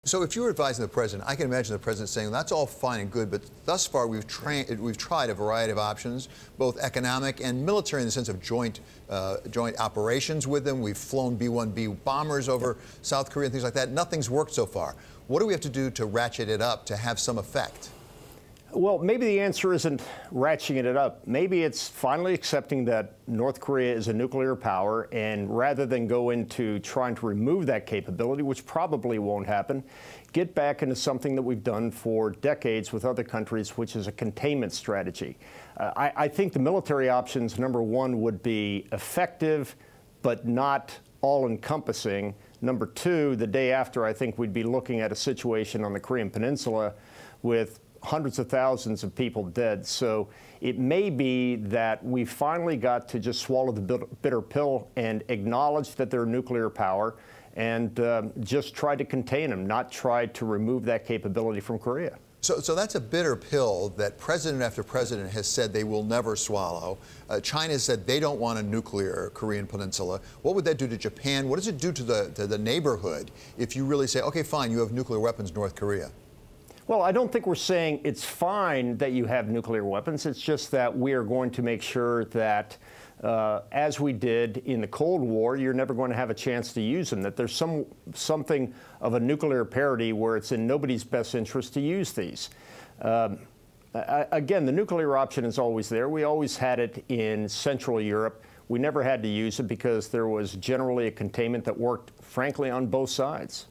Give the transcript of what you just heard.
So if you were advising the president, I can imagine the president saying, that's all fine and good, but thus far we've tried a variety of options, both economic and military in the sense of joint operations with them. We've flown B-1B bombers over South Korea and things like that. Nothing's worked so far. What do we have to do to ratchet it up to have some effect? Well, maybe the answer isn't ratcheting it up. Maybe it's finally accepting that North Korea is a nuclear power, and rather than go into trying to remove that capability, which probably won't happen, get back into something that we've done for decades with other countries, which is a containment strategy. I think the military options, number one, would be effective, but not all-encompassing. Number two, the day after, I think we'd be looking at a situation on the Korean Peninsula with hundreds of thousands of people dead. So it may be that we finally got to just swallow the bitter pill and acknowledge that they're a nuclear power and just try to contain them, not try to remove that capability from Korea. So that's a bitter pill that president after president has said they will never swallow. China said they don't want a nuclear Korean Peninsula. What would that do to Japan? What does it do to the neighborhood if you really say, okay, fine, you have nuclear weapons, North Korea? Well, I don't think we're saying it's fine that you have nuclear weapons. It's just that we are going to make sure that, as we did in the Cold War, you're never going to have a chance to use them, that there's something of a nuclear parity where it's in nobody's best interest to use these. Again, the nuclear option is always there. We always had it in Central Europe. We never had to use it because there was generally a containment that worked, frankly, on both sides.